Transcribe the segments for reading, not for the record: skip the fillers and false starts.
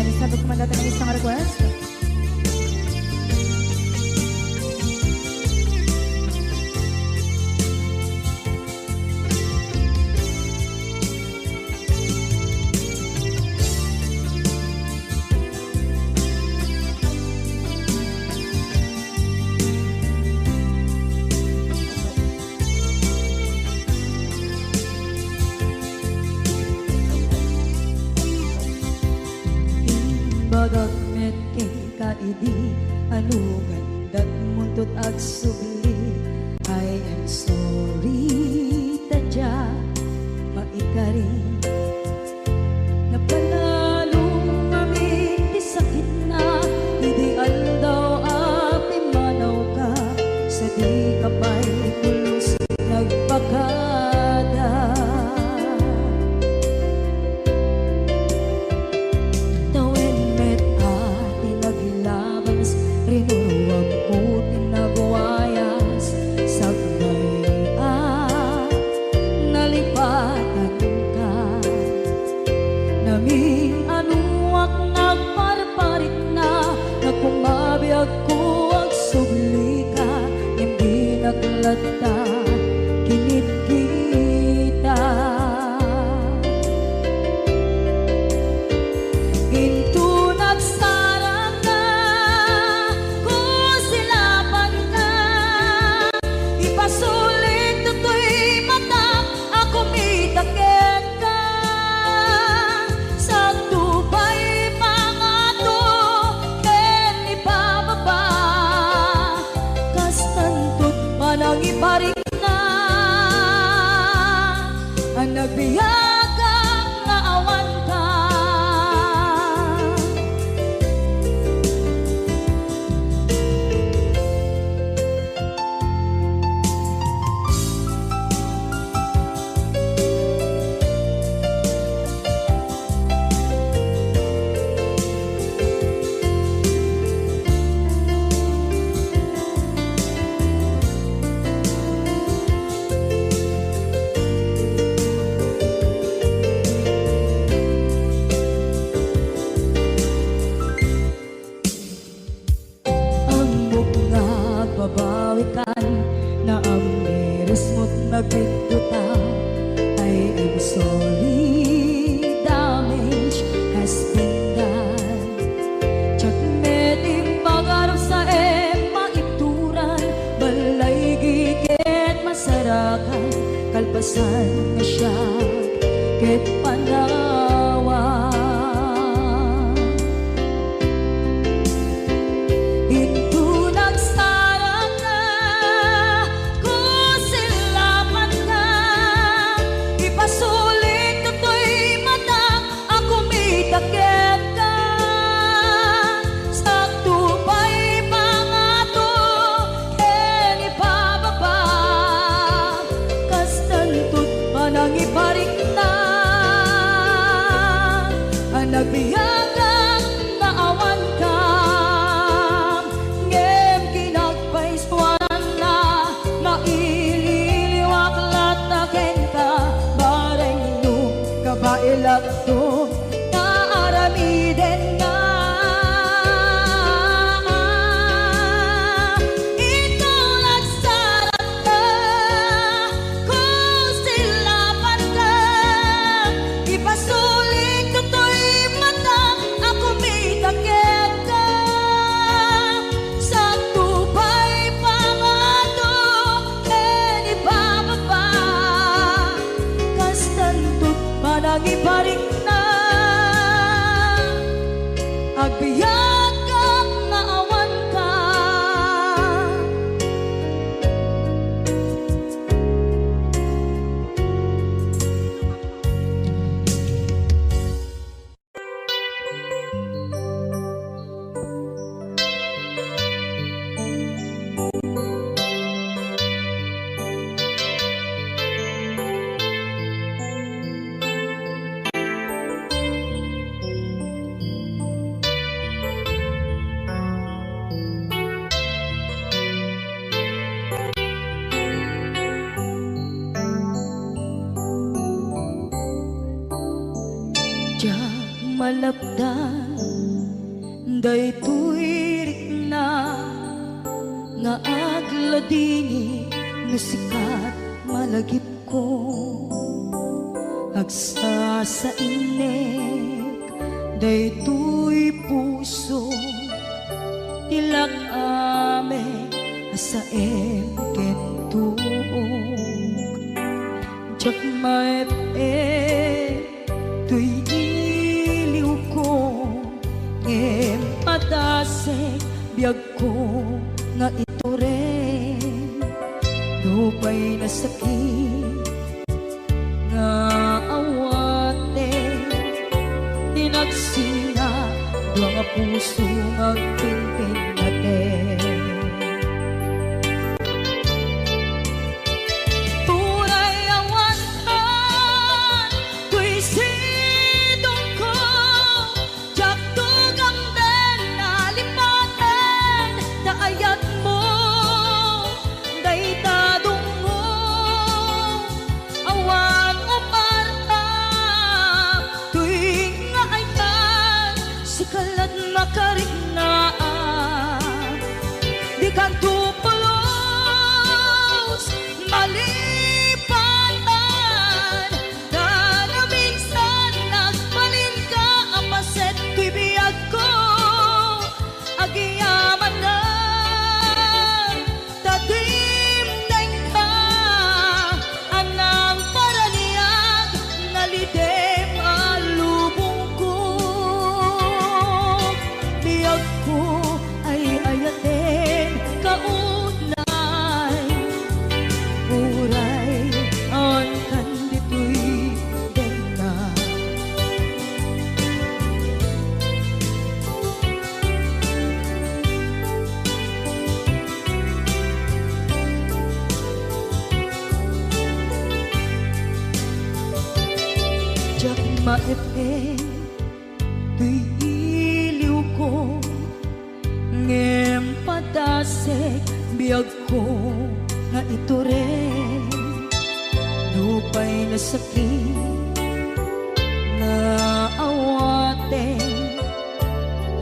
Yan, sabi ko mandata ng isang request. Bagat met kay kaidi anugan dat muntot ag subli. I am sorry tadya maikari napalalo amin di sakit na ideal daw api manaw ka sa di kapay pulos nagpakada. Rinuruwag ko tinagwayas sagnay nalipatan ka naming anuak nagparparit na nagkumabiyag ko ag subli ka hindi naglata kinit kita ginto nagsarang na kusilapan ka ipasulit to'y mata ako mitakit ka sa tubay pangato ken ipababa kastantot manang iparik na ang nagbiyagang nga awan ka. Babawikan na ang miris mo't nagpinduta. I am sorry, damage has been done. Tsak meting pangarap sa maituran balay gigit masarakan kalpasan na siya ket panawa. Iparik na ang nagbiyagang naawan ka ngem kinagpaispuan na maililiwak lataken ka bareng no kabailak to naaramiden na. Iparik na agbiyak kang naawan ka. malapdan Daytoy rikna nga agladini no sikat malagip ko agsa sa inek daytoy puso tilak ame asaem kentuog jak maep tuy iliw ko ngem patasek biyag ko nga ito rin lupay na sakit nga awate tinagsinga dua nga puso magpinpin natin turay awantan tuy sidong ko jak tugang den nalipaten daayat mo daytadong mo awan o parta tuwing nga ay tan sikalat makarignaang di kan tupulos malipatan na na minsan nagbalin ka apaset tuy biyag ko agiyaman na tatimdeng ka anang paraniyag nalidem alubong ko biyag ko ay ayaten kaunay uray ang kandito'y dena jak maepe tuy iliw ko ngem padasek biyag ko nga ito rin lupay na sakit na awate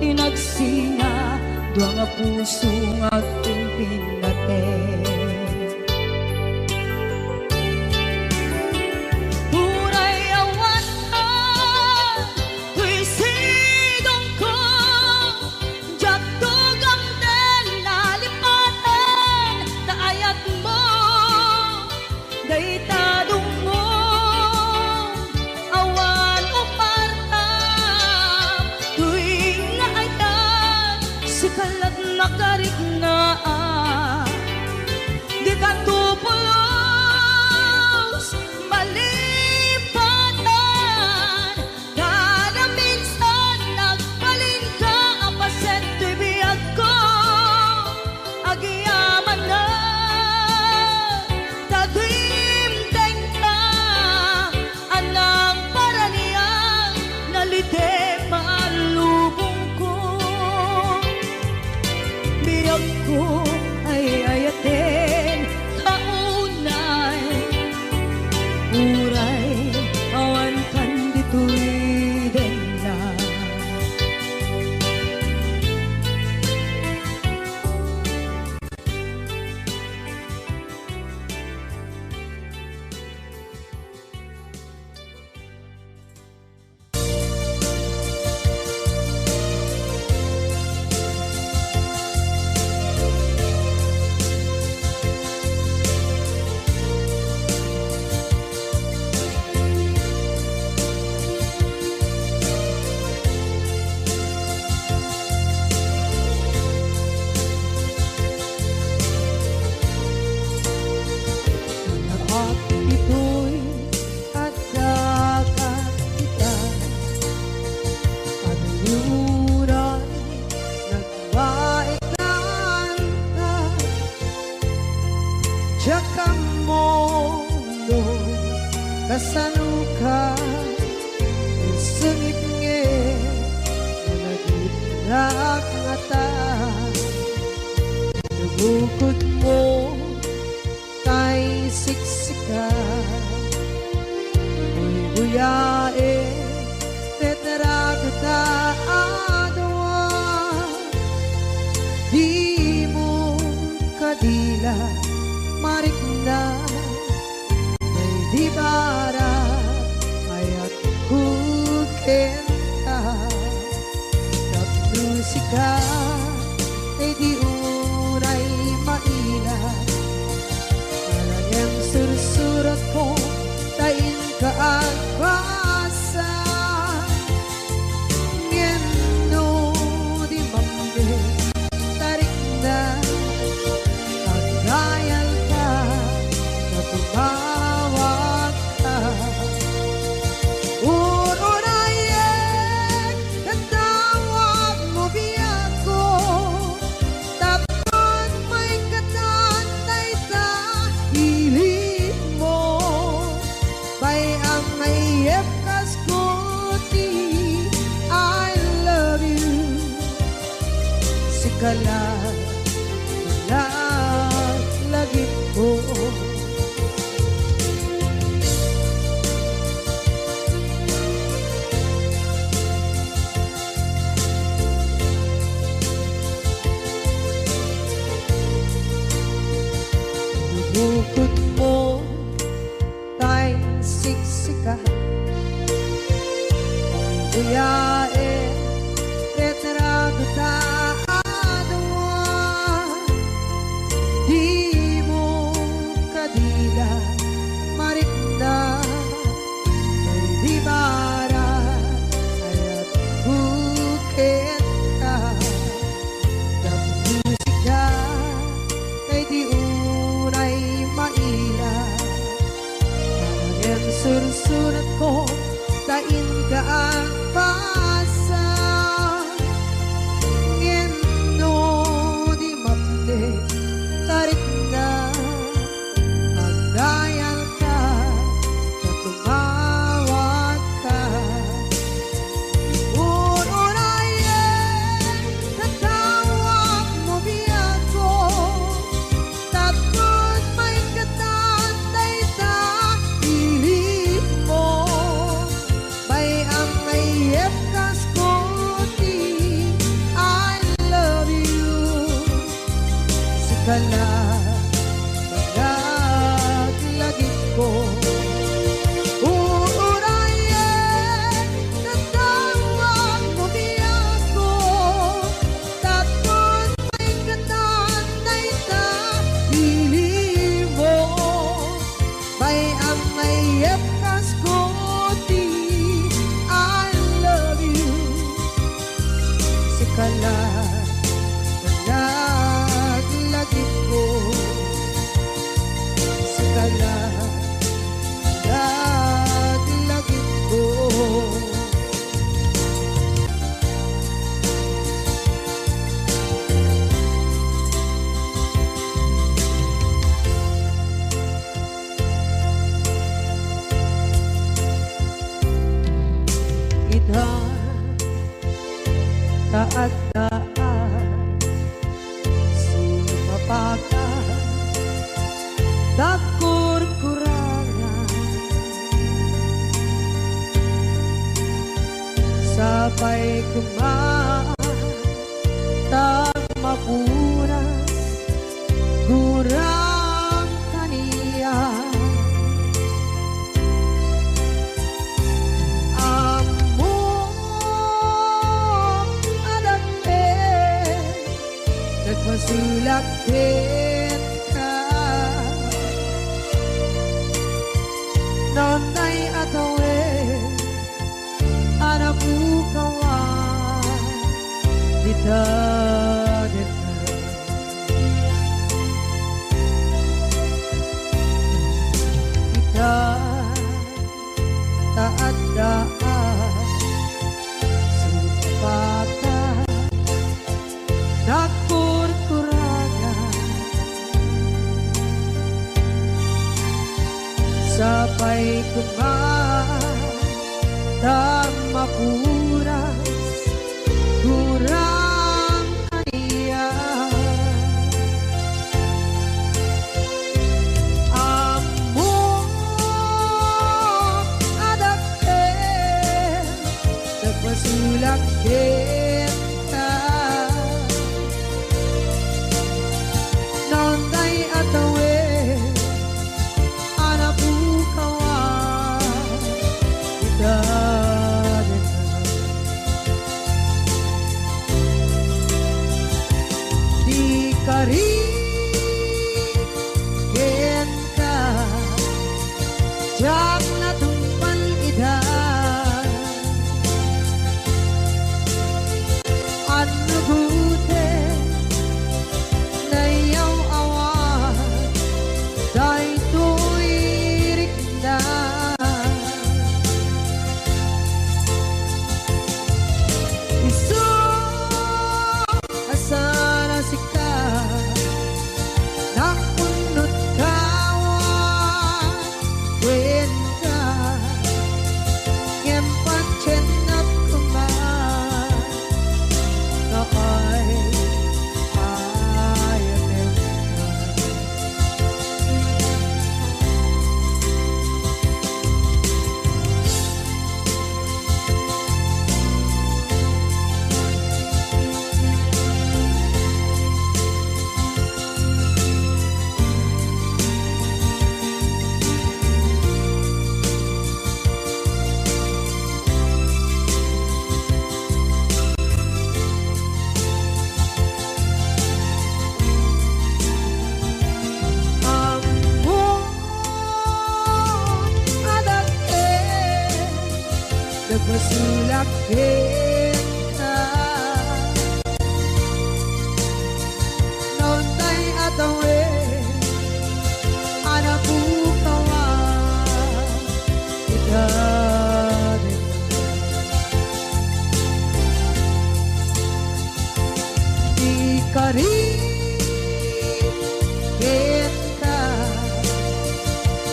tinagsinga dua nga puso nga pimpin natin Huray awantan tuy sidong ko jak tugang den nalipaten daayat mo daytadong mo awan o parta tuwing nga ay tan sikalat makarignaang di ka tupulos malipatan kada minsan nagbalin ka apaset tuy biyag ko agiyaman na tatimdeng ka anang paraniyang nalidem alubong ko biyag ko ay ayaten kaunay uray awan kandito'y dena at ito'y agkakapitan at luray nagbaikan ka Tsaka mo kasanuka sengit nge nagitrak ngata bukod mo tay siksika buyae tetra kita adwa di barat ayat kukenta nagmusika ay di uray maila talagang sursurat ko tain ka ang basa ngeno di mambe tarik na kagayal ka na tumawag ka urunayek katawag mo biyak ko tapos may katantay ta hiling mo bay ang mayep kaskuti I love you sikala lagi ko bukod mo tayong siksika kuyae retrato ta di mo kadila marikna ay di barat ayat bukit ka ng musika ay di unay maila talagang sursurat ko tain ka ang pasa ngeno di mapde tarik na agayal ka na tumawag ka urunayan katawag mo biyak ko tapos may katantay ta hiling mo bay ang mayep kaskuti I love you sikala lagi ko uurayan katawag mo biyak ko tapos may katantay ta hiling mo bay ang mayep kaskuti I love you sikala lagi ko sikala lagi ko idhan taat sumapaka dakur-kurangan sabay kumaan tag mapunas gurang kaniya nagpasulakit ka nonay atawin anak bukawan dita kita taat daan supaka dakur-kurangan sabay kumaan tag mapuras gurang kaniya amo adake nagpasulakit ka nonday atawin anak bukawan jak natumpan ida ano gute na yaw awa dahil tuwirik na isu asana sika nakunot kawan wen ka ngempat cenap kuman na ay ayanin nagpasulak kita noon tay atawe anak bukawan kita di kari kita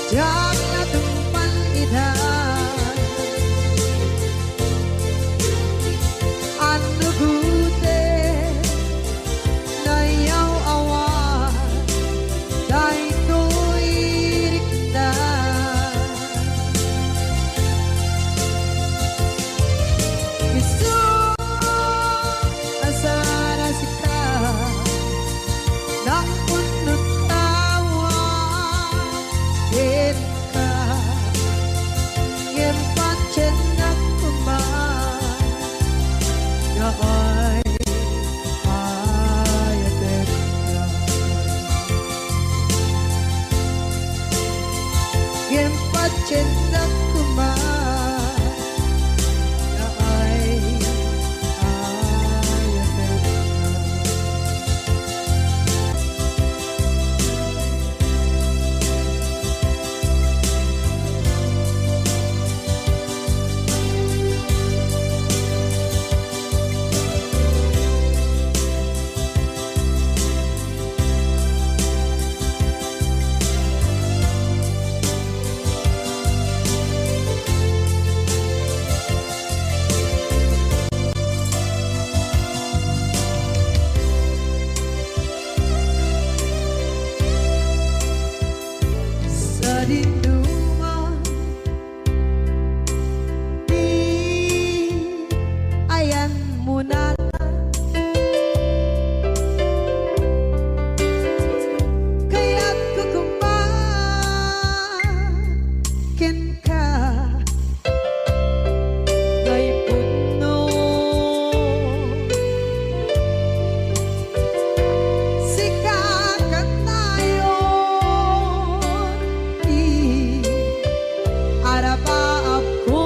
jak natumpan ida ano gute na yaw awa dahil tuwirik na isu asana sika nakunot tawa ka ngempat cenap kuman na ay ayatin na ngempat cenap kuman na ay ayatin na sa dinduman di ayan mo na kaya't kukumakin ka kay puno sikakat tayo araba ako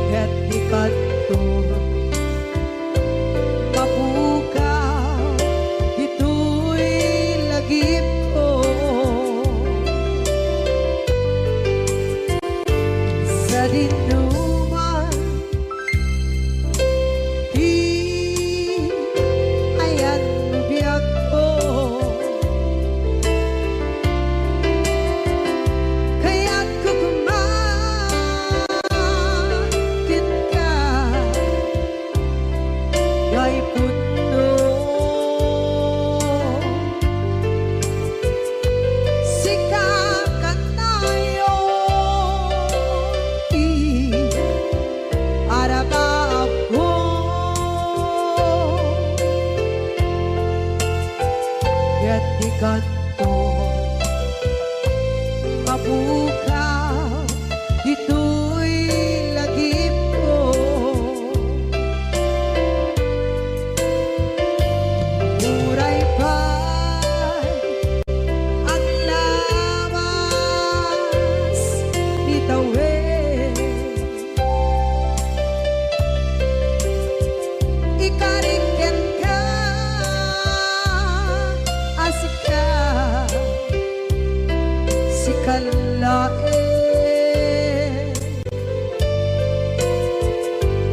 ket di kadto mapukaw dito'y lagip ko sa dinuman di ayan biyag ko kaya't kukumakin ka kay puno sikakat tayo araba ako kaya't di kanto mapukaw dito'y lagip ko muray pa'y lain.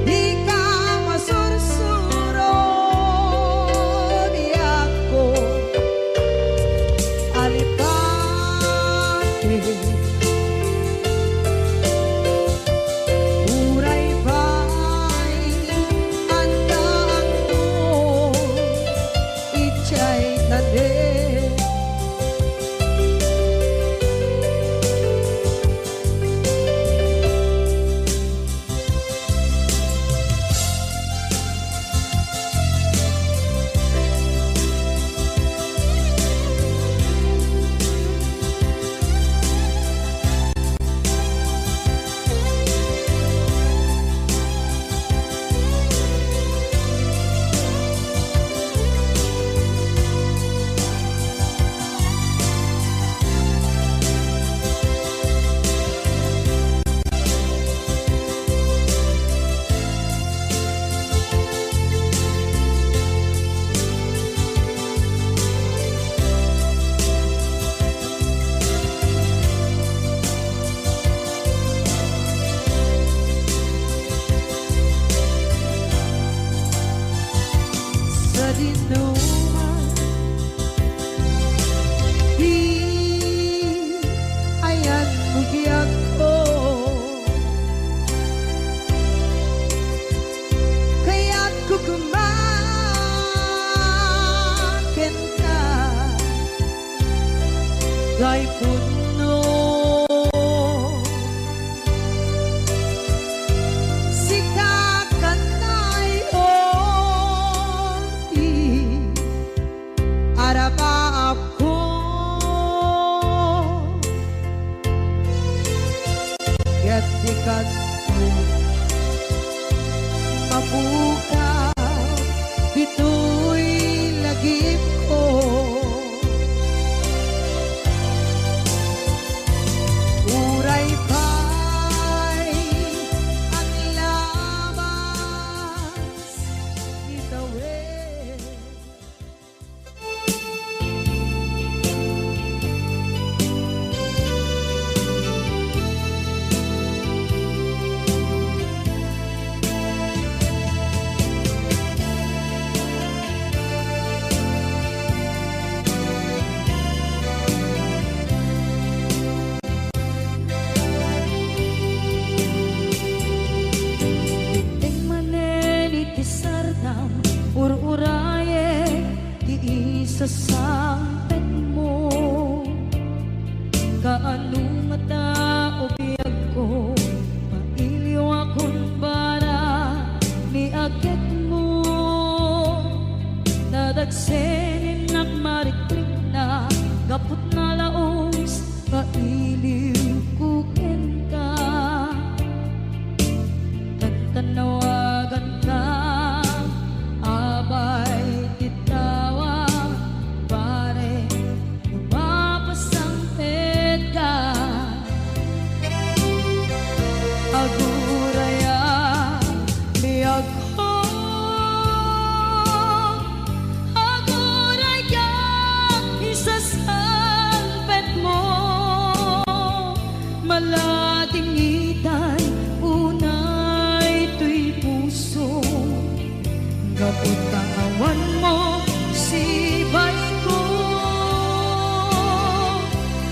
Di ka masursuro di ako alipake. Uray ba'y andaan mo ichay tanin. Sa dinuman di ayan bugyak ko, kaya't kukumakin ka gay puno. Araba ako yatikat mo mabuka ito'y lagip ko. Uray ba'y ang labas itawid. Ur-uraye di isa sampet mo, kaano mata o biyag ko, mailiw akong bara ni agad mo. Nadagsenin nagmariklik na gapot na laos, mailiw kukin ka, tanawagan ka. Abay titawa pare lumapasang pedga aguraya biyag ko, aguraya isasalpet mo malating itay unay tuy puso. Kapot ang awan mo, sibay ko,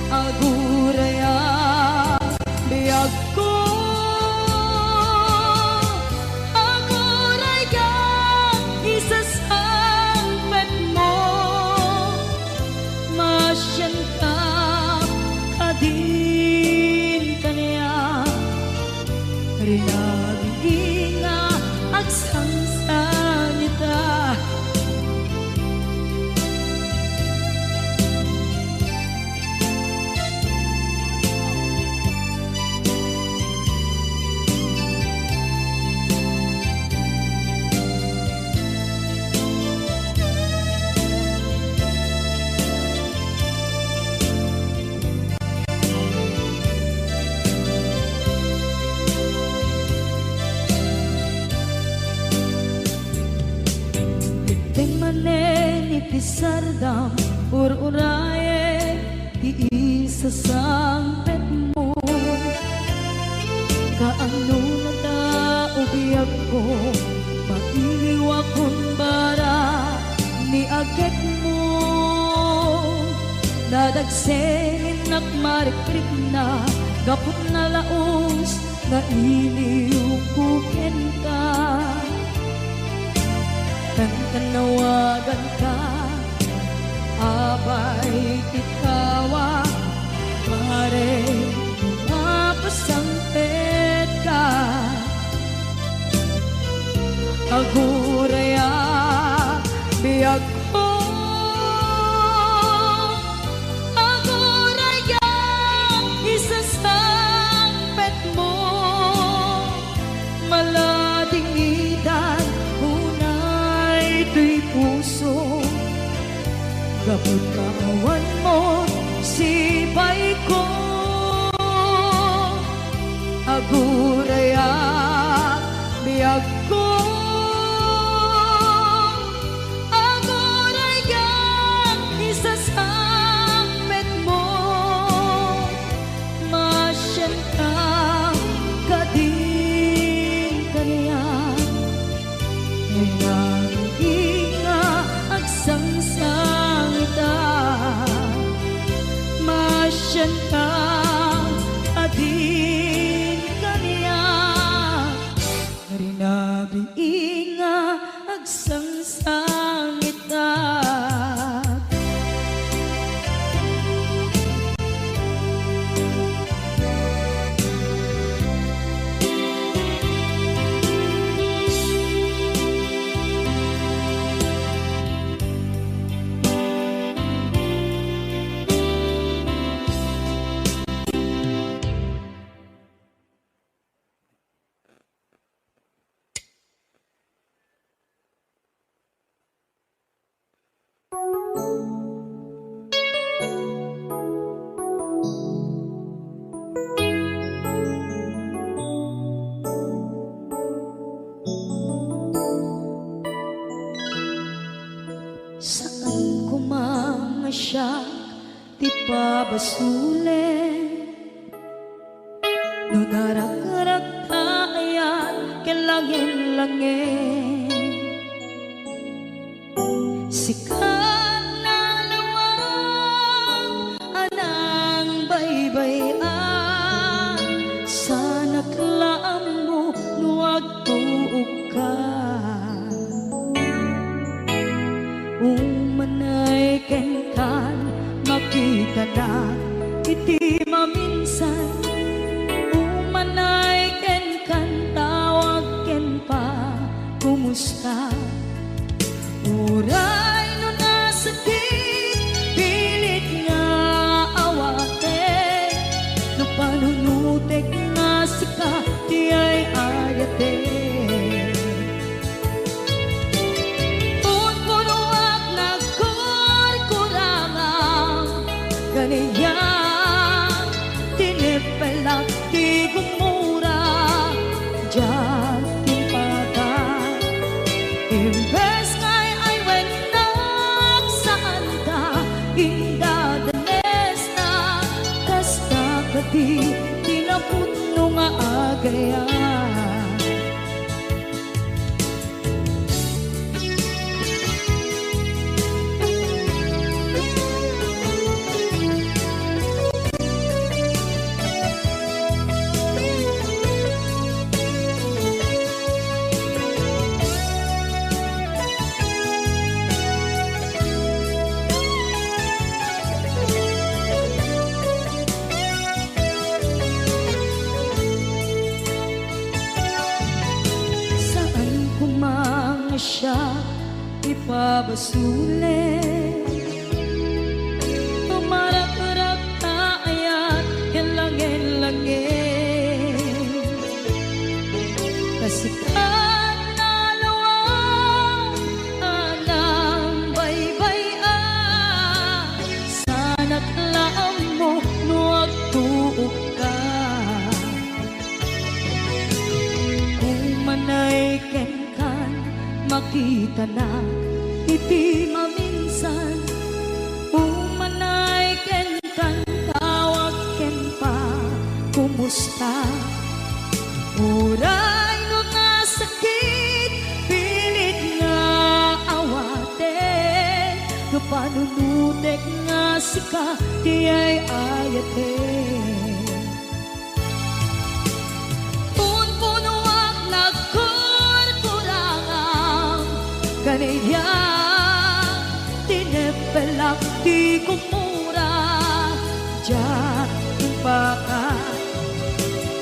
aguraya, biyag ko, aguraya, isasalpet mo, masyan ka, kadin kanya, rinaging nga agsangsan nita. Pisardam ur-uraye di isa sampet mo, biyag ko mailiwa kung bara ni agek mo nadagsenin nak marikrip na gapot na laos nga iliw kuken ka tanawagan ka abay titawa pare mapasampet ka aguraya biyag ko aguraya isasampet mo maladingitan hunay tuy puso gapot kawan mo sipay ko aguraya biyag ko aguraya isasampet mo masyan ka kading kaniya nga agsangsang ita masyan ka adin kaniya narinabi nga agsangsang ita saan ko mga siya di pabasulen no narak-arak tayan kelangin-langin sikat na lawang anang baybayan sana klaam mo nuwag tuog ka umanay ken kan makita na iti maminsan umanay ken kan tawag ken pa kumusta uray no nasakit pilit nga awate no panunutek nga sika di ay ayate kaniya tinipelak di gumura diyan timpagan imbes ngay ay wenak saan ka indadanes na kasta kati tinaputno nga agayan siya ipabasulen tumarak-rak tayan langin-langin kasikat na lawang anang baybayan sana't laam mo nuwag tuog ka umanay ken makita na iti maminsan umanay ken kan tawag ken pa kumusta uray no nasa sika di ay ayate punpunuak nagkurkurangang kaniya tinepelak di kumura diyan baka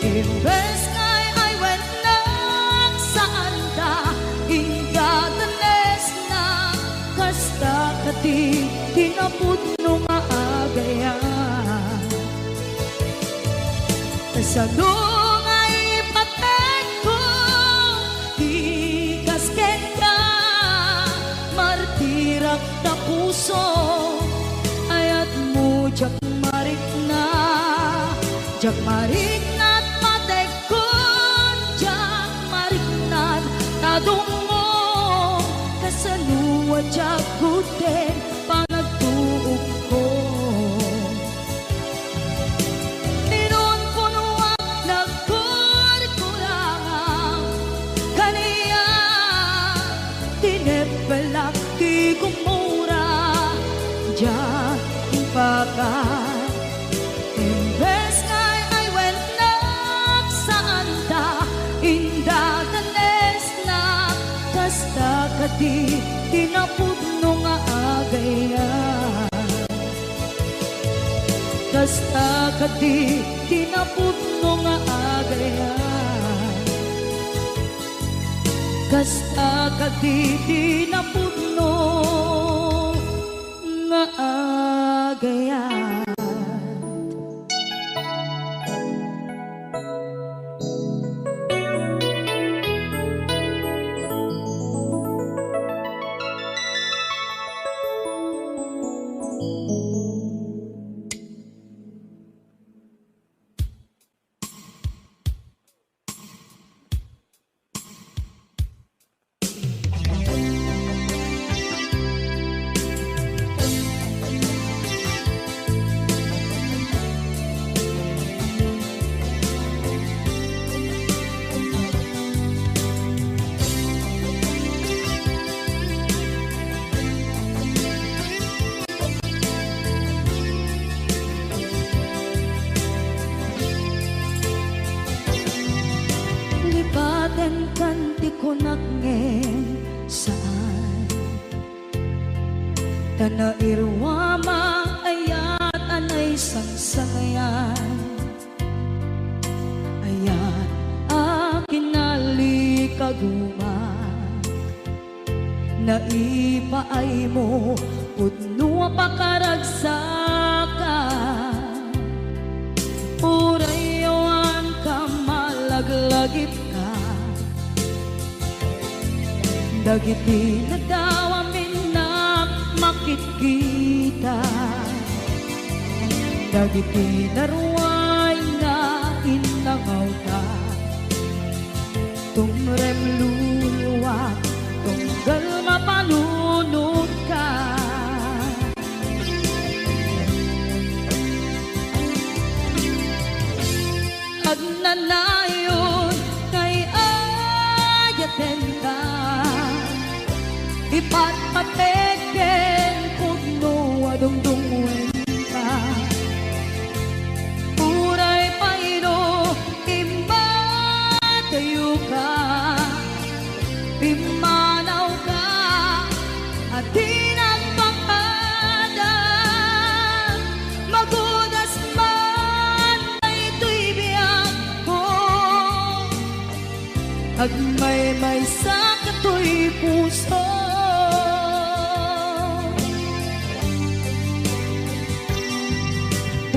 imbes ngay ay wenak saan ta ingatanes na kasta kati tinapudno nga agayan kasadong ay patek ko di kasken ka martirak na puso ayat mo jak marik na jak marik na't patek ko jak marik na't tadungo kasaluwa jak guden panagtuog ko Tinun punuak nagkurkurangang kaniya tinepelak di kumura diyan pakat imbes ngay ay wenak saan ta indatanes na kasta kati tinapudno nga agayan kasta kati tinapudno nga agayan kasta kati tinapudno nga agayan Lipaten kanti ko nagngeng saan Tanairwama ayat anay sangsangayan Ayat akin nalikaguma Naipaay mo pudno pakaragsakan Urayawan ka malaglagip ka Dagiti na daw amin na makikita Dagiti na ruway na inangaw ka Tumrem luluwa tunggal mapalunod ka Agnanayon kay ayaten ka Ipatpateken pugno adungdungwen ka Uray paino imatayo ka Imanaw ka at di nagpakada Magudas man ay ito'y biyak ko Agmay-may sa kato'y puso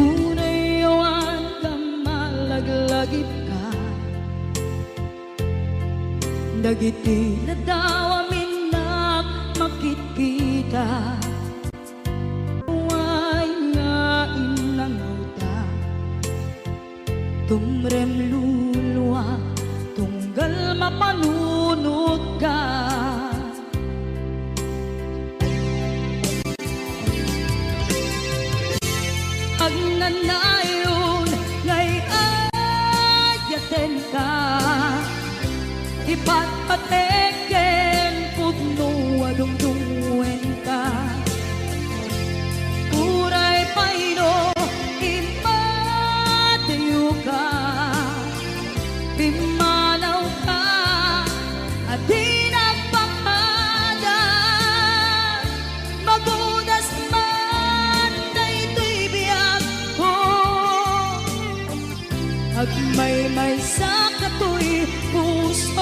Unayawan ka malaglagip ka Dagiti na daw amin na makikita Huwag nga inangaw ta Tumrem luluwa tunggal mapanunod ka Agnanayon ngay ayaten ka Ipatpateken pudno adungdungwen ka Uray Agmay-may sa katoy puso.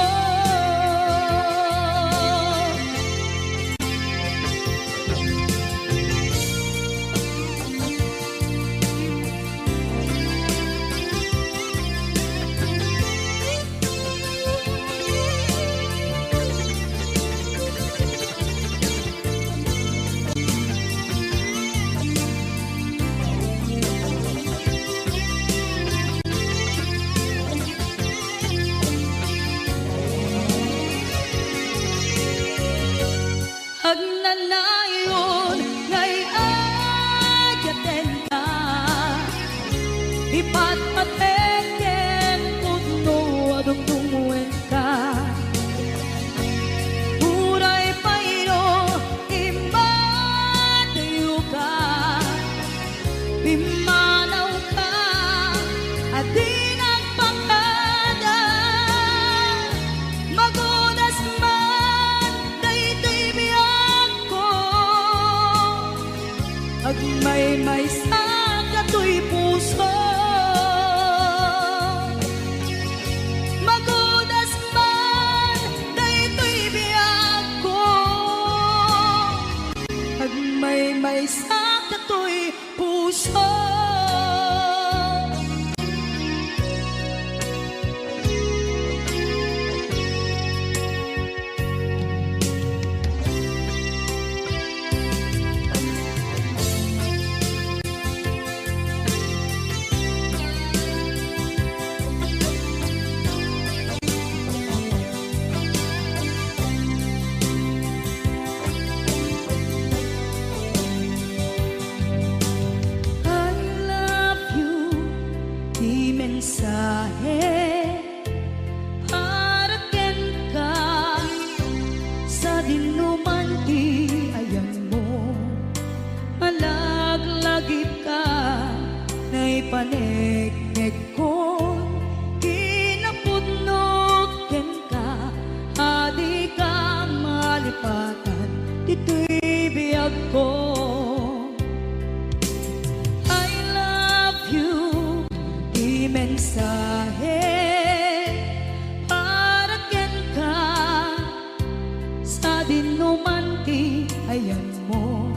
Agnanayon ngay ayaten ka, ipatpateken kuno adungdungwen ka. Uray pairo imatayo ka, bimanaw ka, adi nagpangada. Magunas man daytoy biyag ko, agmay-may sa katoy puso. Magunas man daytoy biyag ko, agmay-may sa katoy puso. Mensahe para ken ka sa dinuman ti ayan mo, malaglagip ka na'y panegnek ko, kinapudnot ken ka, adi ka malipatan dito'y biyag ko. Mensahe para ken ka sa dinuman ti ayan mo,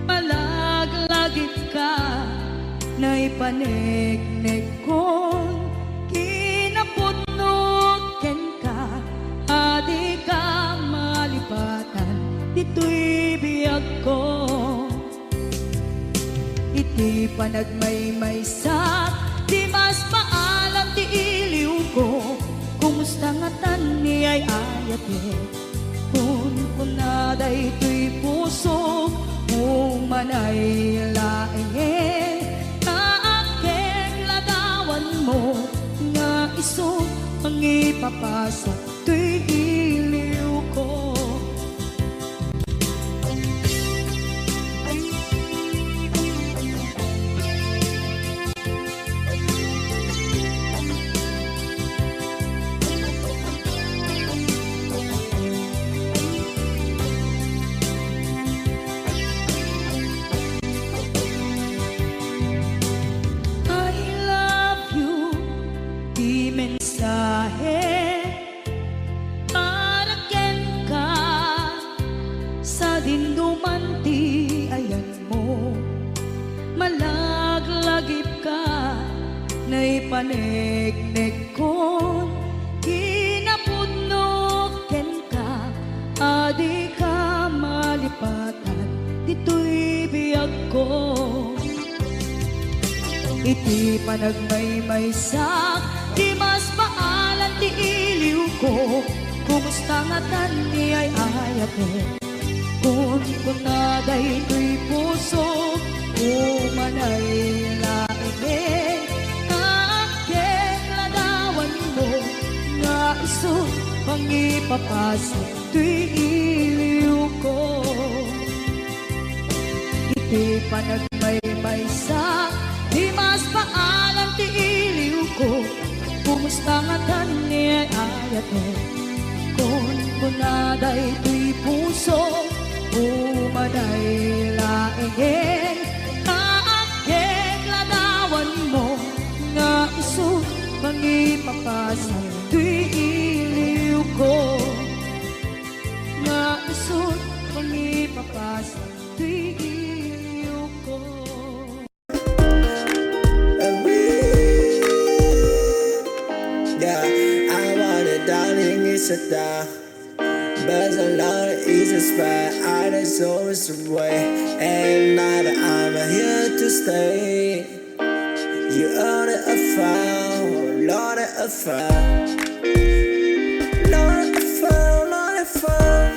malaglagip ka na'y panegnek ko, kinapudnot ken ka, adi ka malipatan dito'y biyag ko. Iti panagmay-may sa di mas paalam ti iliw ko, kumusta nga tan ni ay ayate, kun kunaday to'y puso, umanay laeng, kaakeng ladawan mo, nga iso ang ipapasa to'y iliw ko. Mensahe para ken ka sa dinuman ti ayan mo, malaglagip ka na'y panegnek ko, kinapudnot ken ka, adi ka malipatan dito'y biyag ko. Iti panagmay-may sa di mas paalan ti iliw ko, kumusta nga tan ni ay ayate, kun kunaday to'y puso, umanay laeng, kaakeng ladawan mo, nga iso pang ipapasa to'y iliw ko. Iti panagmay-may sa di mas paalam ti iliw ko, kumusta nga tan ni ay ayate, kun kunaday to'y puso, umanay laeng, kaakeng ladawan mo, nga iso mapasan tuy iliw ko nga isot kami mapasan tuy iliw ko. Yeah, I want it, darling, it's a die. But a lot of easy spot, I just always away. And now that I'm here to stay, you own it a file, Lord, it a file. Lord, it file, Lord, it file.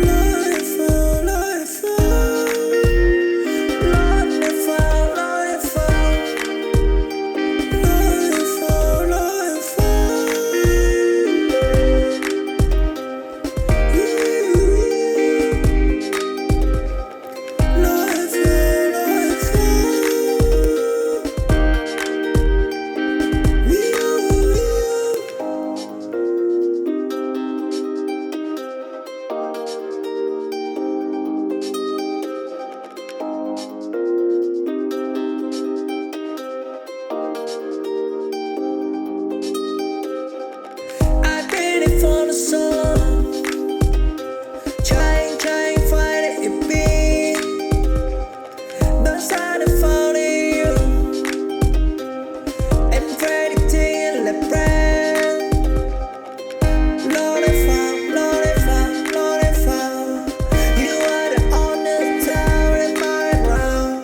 Lord, it file, Lord, it file. Lord, it file, Lord, it file. Lord, it file, Lord, it file. I've been it for so long, trying, find it been, but started finding you and predicting the brand. Lord, I found, Lord, I found, Lord, I found you are the only tower in my ground.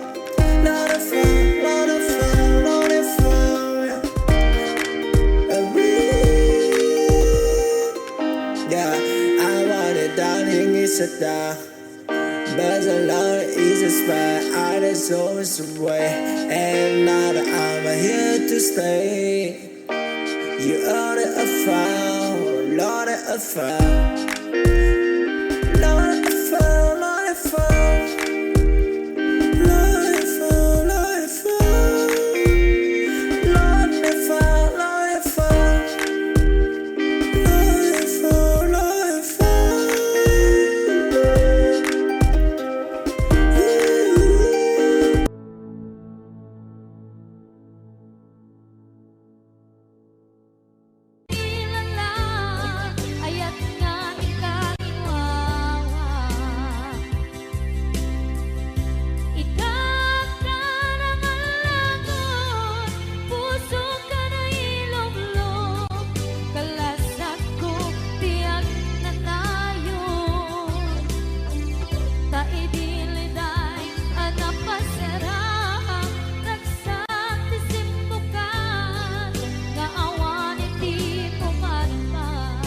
Lord, I found, Lord, I found, Lord, I found. Yeah, I want it, darling, it's a die. But a lot of easy spot, I just always away. And now that I'm here to stay, you own it a file, Lord, it a file. Lord, it a file, Lord, it a file. Lord, it a file, Lord, it a file. Lord, it a file, Lord, it a file. Lord, it a file, Lord, it a file. Ilala, ayat nga ikaliwawa. Ikakta ng alangon, puso ka na ilog-log. Kalasag ko, tiyak na tayo. Taidiliday, anapasarang, nagsaktisimukan, nga awan iti pumatman.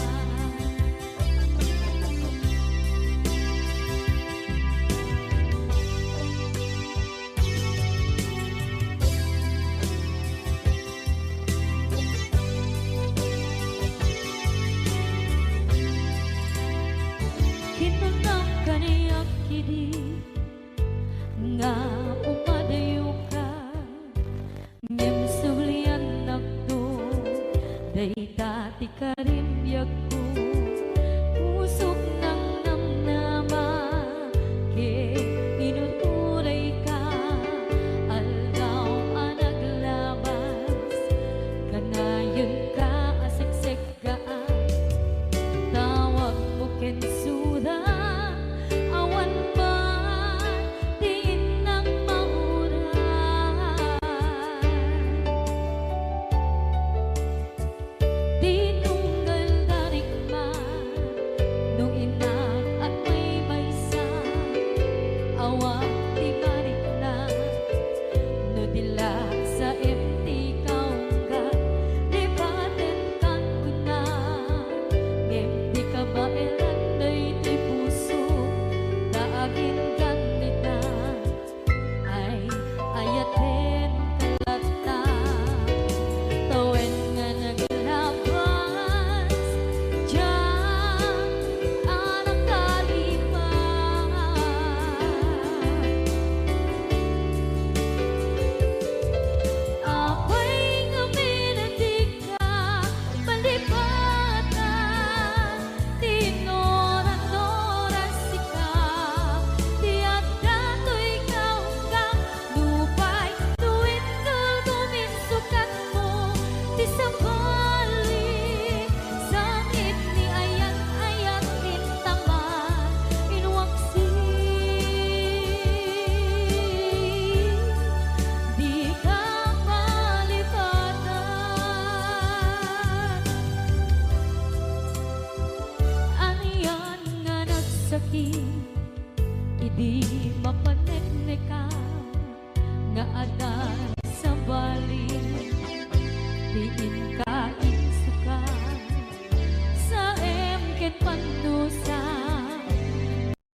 Kinunang kaniyak kini nga umadayo ka ngem sulian nakdo day dati ka rin ko pusok ng namnama ke inuturay ka aldaw ang naglabas kanayon ka asiksik ka tawag mo kensuda awan ba din ng mahuray tinong adan sa bali. Di